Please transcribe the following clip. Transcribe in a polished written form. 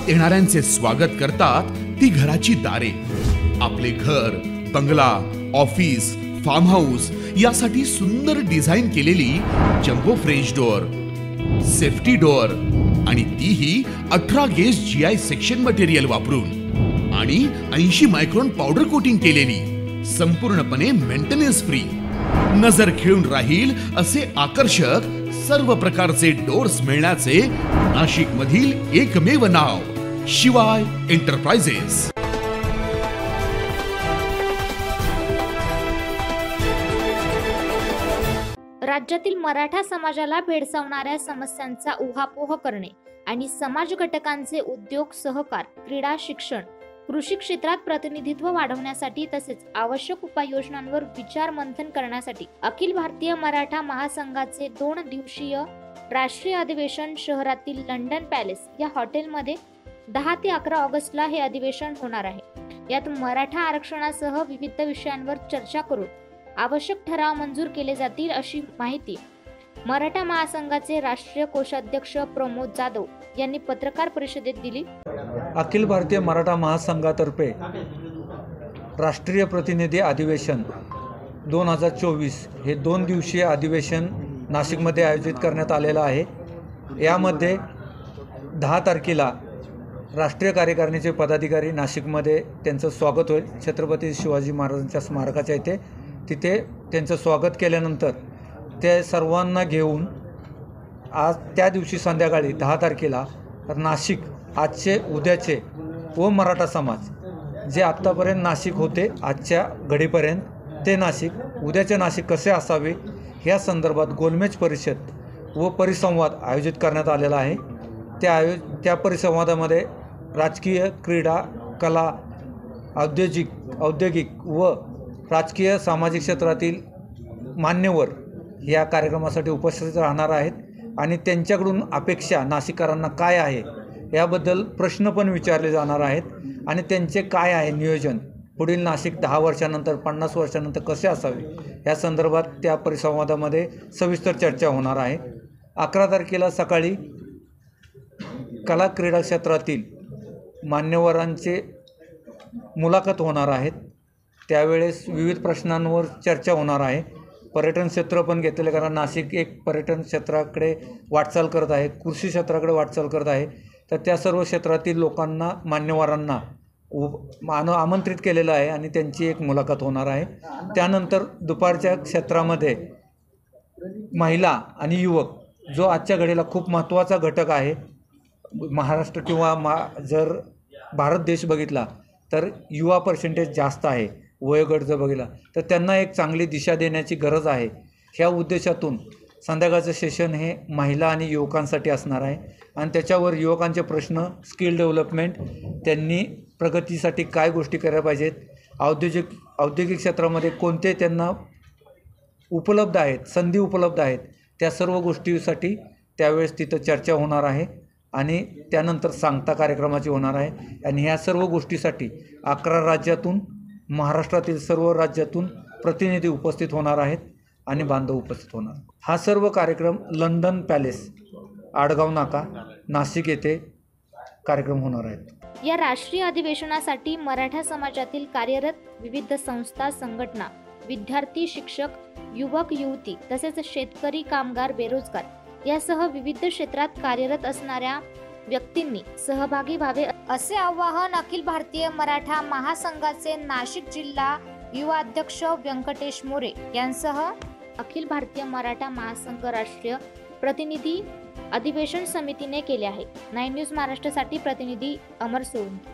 येणाऱ्यांचे स्वागत करतात ती घराची दारे। आपले घर, बंगला, ऑफिस, फार्म हाऊस यासाठी सुंदर डिझाईन केलेली jumbo French door, safety door आणि तीही 18 गेज GI सेक्शन मटेरियल वापरून आणि 80 मायक्रॉन पावडर कोटिंग केलेली, संपूर्णपणे मेंटेनन्स फ्री, नजर खिळून राहील असे आकर्षक सर्व प्रकारचे डोर्स मिळण्याचे नाशिक मधील एकमेव नाव शिवाय एंटरप्राइजेस। राज्यातील मराठा समाजाला भेडसावणाऱ्या समस्यांचा उहापोह करणे आणि समाज घटकांचे उद्योग, सहकार, क्रीडा, शिक्षण, कृषी क्षेत्रात प्रतिनिधित्व वाढवण्यासाठी तसेच आवश्यक उपाययोजनांवर विचार मंथन करण्यासाठी अखिल भारतीय मराठा महासंघाचे 2 दिवसीय राष्ट्रीय अधिवेशन शहरातील लंडन पॅलेस या हॉटेलमध्ये 10 ते 11 ऑगस्टला हे अधिवेशन होणार आहे। यात मराठा आरक्षणासह विविध विषयांवर चर्चा करून आवश्यक ठराव मंजूर केले जातील अशी माहिती मराठा महासंघाचे राष्ट्रीय कोषाध्यक्ष प्रमोद जाधव यांनी पत्रकार परिषदेत दिली। अखिल भारतीय मराठा महासंघातर्फे राष्ट्रीय प्रतिनिधी अधिवेशन 2024 हे 2 दिवसीय अधिवेशन नाशिकमध्ये आयोजित करण्यात आलेलं आहे। यामध्ये 10 तारखेला राष्ट्रीय कार्यकारिणीचे पदाधिकारी नाशिकमध्ये त्यांचं स्वागत होईल। छत्रपती शिवाजी महाराजांच्या स्मारकाच्या इथे तिथे त्यांचं स्वागत केल्यानंतर ते सर्वांना घेऊन आज त्या दिवशी संध्याकाळी 10 तारखेला नाशिक आजचे उद्याचे व मराठा समाज जे आत्तापर्यंत नाशिक होते आजच्या घडीपर्यंत ते नाशिक उद्याचे नाशिक कसे असावे ह्या संदर्भात गोलमेज परिषद व परिसंवाद आयोजित करण्यात आलेला आहे। त्या परिसंवादामध्ये राजकीय, क्रीडा, कला, औद्योगिक व राजकीय सामाजिक क्षेत्रातील मान्यवर या कार्यक्रमासाठी उपस्थित राहणार आहेत आणि त्यांच्याकडून अपेक्षा नाशिककरांना काय आहे याबद्दल प्रश्न पण विचारले जाणार आहेत आणि त्यांचे काय आहे नियोजन पुढील नाशिक 10 वर्षानंतर 50 वर्षानंतर कसे असावे या संदर्भात त्या परिसंवादामध्ये सविस्तर चर्चा होणार आहे। 11 तारखेला सकाळी कला क्रीडा क्षेत्रातील मान्यवरांचे मुलाखत होणार आहेत। त्यावेळेस विविध प्रश्नांवर चर्चा होणार आहे। पर्यटन क्षेत्र पण घेतले कारण नाशिक एक पर्यटन क्षेत्राकडे वाटचाल करत आहे, कृषी क्षेत्राकडे वाटचाल करत आहे। तर त्या सर्व क्षेत्रातील लोकांना, मान्यवरांना आमंत्रित केलेलं आहे आणि त्यांची एक मुलाखत होणार आहे। त्यानंतर दुपारच्या क्षेत्रामध्ये महिला आणि युवक जो आजच्या घडीला खूप महत्त्वाचा घटक आहे। महाराष्ट्र किंवा जर भारत देश बघितला तर युवा पर्सेंटेज जास्त आहे, वयोगट जर बघितला तर त्यांना एक चांगली दिशा देण्याची गरज आहे। ह्या उद्देशातून संध्याकाळचं सेशन हे महिला आणि युवकांसाठी असणार आहे आणि त्याच्यावर युवकांचे प्रश्न, स्किल डेव्हलपमेंट, त्यांनी प्रगतीसाठी काय गोष्टी करायला पाहिजेत, औद्योगिक क्षेत्रामध्ये कोणते त्यांना उपलब्ध आहेत, संधी उपलब्ध आहेत, त्या सर्व गोष्टीसाठी त्यावेळेस तिथं चर्चा होणार आहे आणि त्यानंतर सांगता कार्यक्रमाची होणार आहे आणि ह्या सर्व गोष्टीसाठी 11 राज्यातून, महाराष्ट्रातील सर्व राज्यातून प्रतिनिधी उपस्थित होणार आहेत आणि बांधव उपस्थित होणार। हा सर्व कार्यक्रम लंडन पॅलेस, आडगाव नाका, नाशिक येथे कार्यक्रम होणार आहेत। या राष्ट्रीय अधिवेशनासाठी मराठा समाजातील कार्यरत विविध संस्था, संघटना, विद्यार्थी, शिक्षक, युवक, युवती तसेच शेतकरी, कामगार, बेरोजगार यासह विविध क्षेत्रात कार्यरत असणाऱ्या व्यक्तींनी सहभागी व्हावे असे आवाहन अखिल भारतीय मराठा महासंघाचे नाशिक जिल्हा युवा अध्यक्ष व्यंकटेश मोरे यांसह अखिल भारतीय मराठा महासंघ राष्ट्रीय प्रतिनिधी अधिवेशन समितीने केले आहे। 9 न्यूज महाराष्ट्रासाठी प्रतिनिधी अमर सोळंकी।